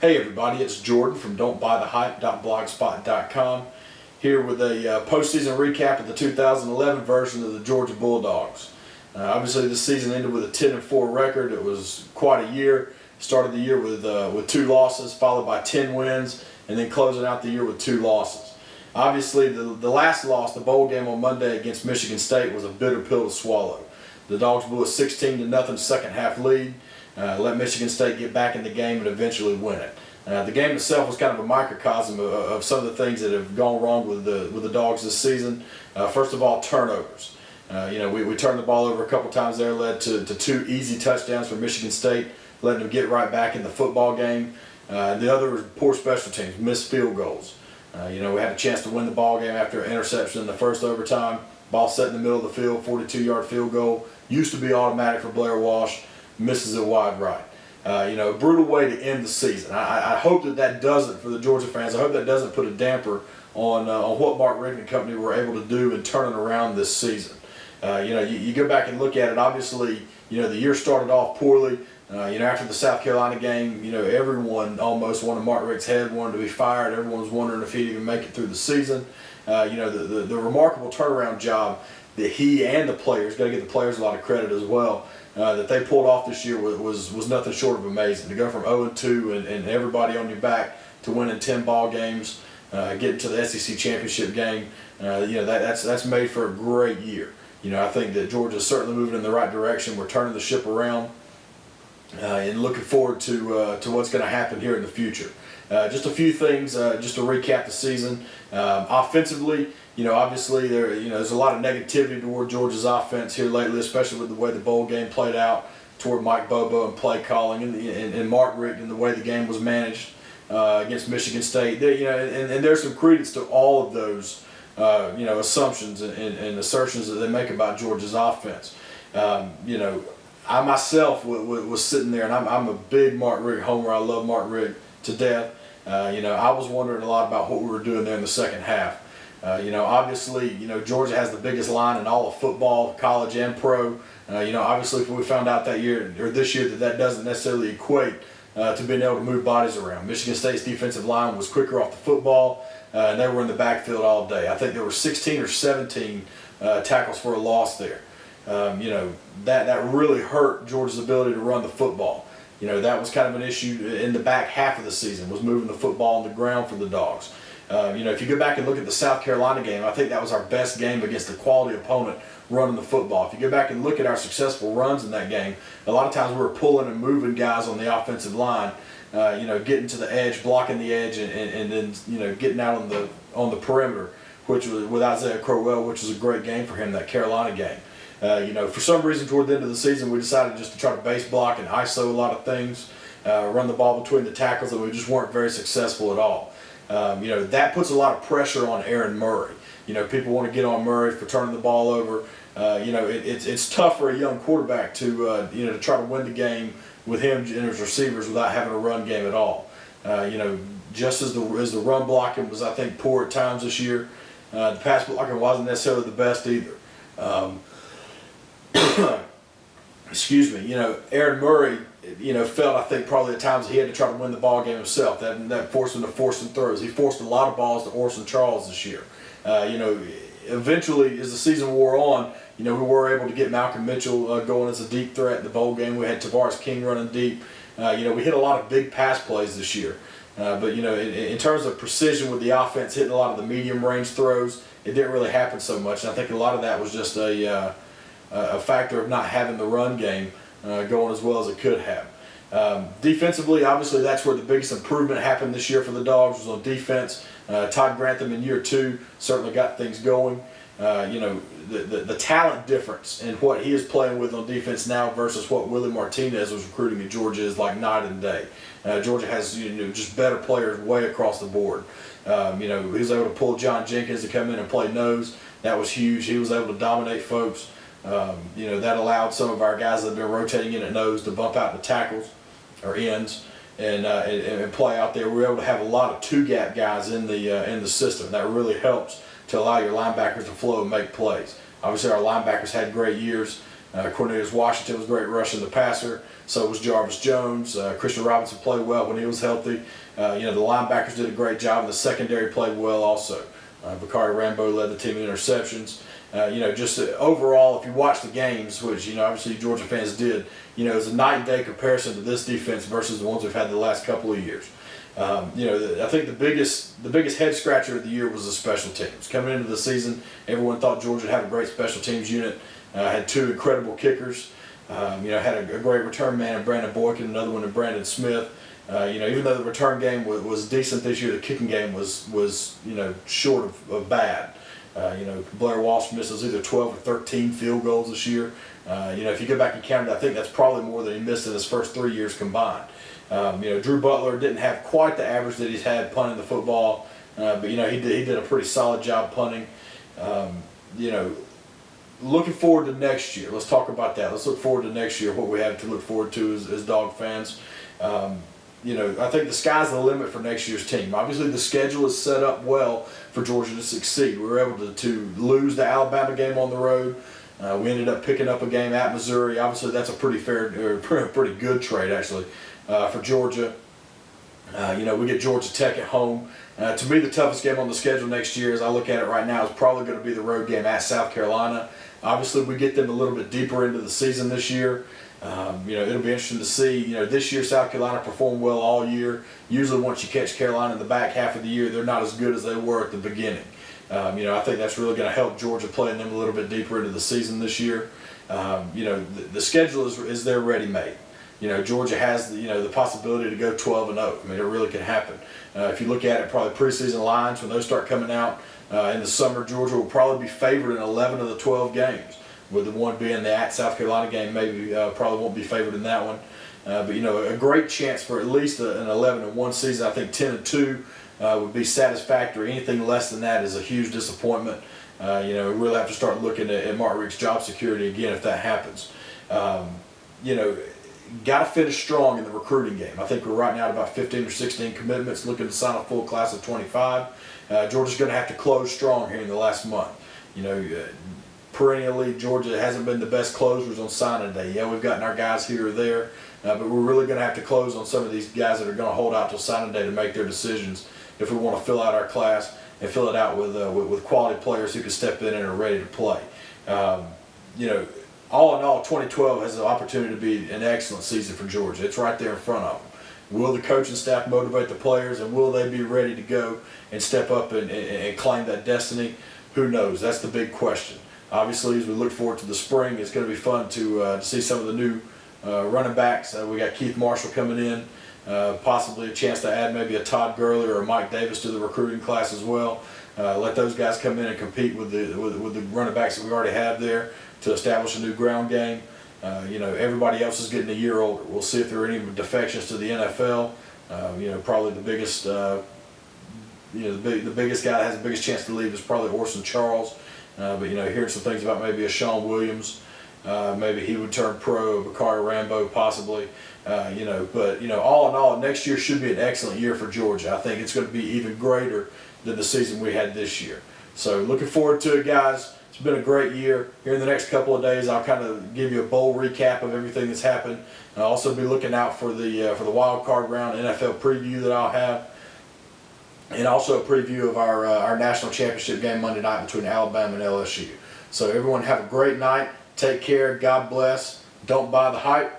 Hey everybody, it's Jordan from don'tbuythehype.blogspot.com here with a postseason recap of the 2011 version of the Georgia Bulldogs. Obviously this season ended with a 10-4 record. It was quite a year. Started the year with 2 losses followed by 10 wins and then closing out the year with 2 losses. Obviously the last loss, the bowl game on Monday against Michigan State, was a bitter pill to swallow. The Dogs blew a 16-0 second half lead. Let Michigan State get back in the game and eventually win it. The game itself was kind of a microcosm of some of the things that have gone wrong with the Dogs this season. First of all, turnovers. We turned the ball over a couple times there, led to 2 easy touchdowns for Michigan State, letting them get right back in the football game. The other was poor special teams, missed field goals. We had a chance to win the ball game after an interception in the first overtime. Ball set in the middle of the field, 42-yard field goal. Used to be automatic for Blair Walsh. Misses it wide right. A brutal way to end the season. I hope that doesn't, for the Georgia fans, I hope that doesn't put a damper on what Mark Richt and company were able to do in turning around this season. You go back and look at it, obviously, the year started off poorly. After the South Carolina game, everyone almost wanted Mark Richt's head, wanted to be fired. Everyone was wondering if he'd even make it through the season. The remarkable turnaround job that he and the players, got to give the players a lot of credit as well, that they pulled off this year was nothing short of amazing. To go from 0-2 and everybody on your back to winning 10 ball games, getting to the SEC championship game, that's made for a great year. I think that Georgia's certainly moving in the right direction. We're turning the ship around and looking forward to what's going to happen here in the future. Just a few things, just to recap the season. Offensively, obviously there's a lot of negativity toward Georgia's offense here lately, especially with the way the bowl game played out, toward Mike Bobo and play calling and Mark Richt and the way the game was managed against Michigan State. And there's some credence to all of those assumptions and assertions that they make about Georgia's offense. I myself was sitting there, and I'm a big Mark Richt homer. I love Mark Richt to death. I was wondering a lot about what we were doing there in the second half. Obviously, Georgia has the biggest line in all of football, college and pro. Obviously, we found out that year or this year that doesn't necessarily equate to being able to move bodies around. Michigan State's defensive line was quicker off the football, and they were in the backfield all day. I think there were 16 or 17 tackles for a loss there. That really hurt Georgia's ability to run the football. That was kind of an issue in the back half of the season, was moving the football on the ground for the Dogs. If you go back and look at the South Carolina game, I think that was our best game against a quality opponent running the football. If you go back and look at our successful runs in that game, a lot of times we were pulling and moving guys on the offensive line, getting to the edge, blocking the edge, and then getting out on the perimeter, which was with Isaiah Crowell, which was a great game for him, that Carolina game. For some reason toward the end of the season, we decided just to try to base block and ISO a lot of things, run the ball between the tackles, and we just weren't very successful at all. That puts a lot of pressure on Aaron Murray. People want to get on Murray for turning the ball over. It's tough for a young quarterback to try to win the game with him and his receivers without having a run game at all. Just as the run blocking was, I think, poor at times this year, the pass blocking wasn't necessarily the best either. Excuse me. Aaron Murray, felt, I think, probably at times he had to try to win the ball game himself. That forced him to force some throws. He forced a lot of balls to Orson Charles this year. Eventually, as the season wore on, we were able to get Malcolm Mitchell going as a deep threat in the bowl game. We had Tavares King running deep. We hit a lot of big pass plays this year. But in terms of precision with the offense, hitting a lot of the medium range throws, it didn't really happen so much. And I think a lot of that was just a factor of not having the run game going as well as it could have. Defensively, obviously, that's where the biggest improvement happened this year for the Dogs, was on defense. Todd Grantham in year 2 certainly got things going. The talent difference in what he is playing with on defense now versus what Willie Martinez was recruiting at Georgia is like night and day. Georgia has just better players way across the board. He was able to pull John Jenkins to come in and play nose. That was huge. He was able to dominate folks. That allowed some of our guys that have been rotating in at nose to bump out the tackles or ends and play out there. We were able to have a lot of two-gap guys in the system. That really helps to allow your linebackers to flow and make plays. Obviously, our linebackers had great years. Cornelius Washington was great rushing the passer. So was Jarvis Jones. Christian Robinson played well when he was healthy. The linebackers did a great job, and the secondary played well also. Bakari Rambo led the team in interceptions. Just overall, if you watch the games, which obviously Georgia fans did, it's a night and day comparison to this defense versus the ones we've had the last couple of years. I think the biggest head scratcher of the year was the special teams. Coming into the season, everyone thought Georgia would have a great special teams unit. Had two incredible kickers. Had a great return man in Brandon Boykin, another one in Brandon Smith. Even though the return game was decent this year, the kicking game was short of bad. Blair Walsh misses either 12 or 13 field goals this year. If you go back and count it, I think that's probably more than he missed in his first 3 years combined. Drew Butler didn't have quite the average that he's had punting the football, but he did a pretty solid job punting. Looking forward to next year. Let's talk about that. Let's look forward to next year. What we have to look forward to as Dog fans. I think the sky's the limit for next year's team. Obviously, the schedule is set up well for Georgia to succeed. We were able to lose the Alabama game on the road. We ended up picking up a game at Missouri. Obviously, that's a pretty good trade actually for Georgia. We get Georgia Tech at home. To me, the toughest game on the schedule next year, as I look at it right now, is probably going to be the road game at South Carolina. Obviously, we get them a little bit deeper into the season this year. It'll be interesting to see. This year South Carolina performed well all year. Usually, once you catch Carolina in the back half of the year, they're not as good as they were at the beginning. I think that's really going to help Georgia playing them a little bit deeper into the season this year. The schedule is there ready-made. Georgia has the possibility to go 12-0. I mean, it really can happen. If you look at it, probably preseason lines, when those start coming out in the summer, Georgia will probably be favored in 11 of the 12 games. With the one being the at South Carolina game, maybe probably won't be favored in that one. But a great chance for at least an 11-1 season. I think 10-2 would be satisfactory. Anything less than that is a huge disappointment. We really have to start looking at Mark Richt's job security again if that happens. Got to finish strong in the recruiting game. I think we're right now at about 15 or 16 commitments, looking to sign a full class of 25. Georgia's going to have to close strong here in the last month. Perennially, Georgia hasn't been the best closers on signing day. Yeah, we've gotten our guys here or there, but we're really going to have to close on some of these guys that are going to hold out till signing day to make their decisions if we want to fill out our class and fill it out with quality players who can step in and are ready to play. All in all, 2012 has an opportunity to be an excellent season for Georgia. It's right there in front of them. Will the coaching staff motivate the players, and will they be ready to go and step up and claim that destiny? Who knows? That's the big question. Obviously, as we look forward to the spring, it's going to be fun to see some of the new running backs. We got Keith Marshall coming in, possibly a chance to add maybe a Todd Gurley or a Mike Davis to the recruiting class as well. Let those guys come in and compete with the running backs that we already have there to establish a new ground game. Everybody else is getting a year older. We'll see if there are any defections to the NFL. Probably the biggest, the biggest guy that has the biggest chance to leave is probably Orson Charles. But hearing some things about maybe a Sean Williams, maybe he would turn pro, Bakari Rambo possibly. But all in all, next year should be an excellent year for Georgia. I think it's going to be even greater than the season we had this year. So looking forward to it, guys. It's been a great year. Here in the next couple of days, I'll kind of give you a bowl recap of everything that's happened. I'll also be looking out for the wild card round NFL preview that I'll have, and also a preview of our national championship game Monday night between Alabama and LSU. So everyone have a great night. Take care. God bless. Don't buy the hype.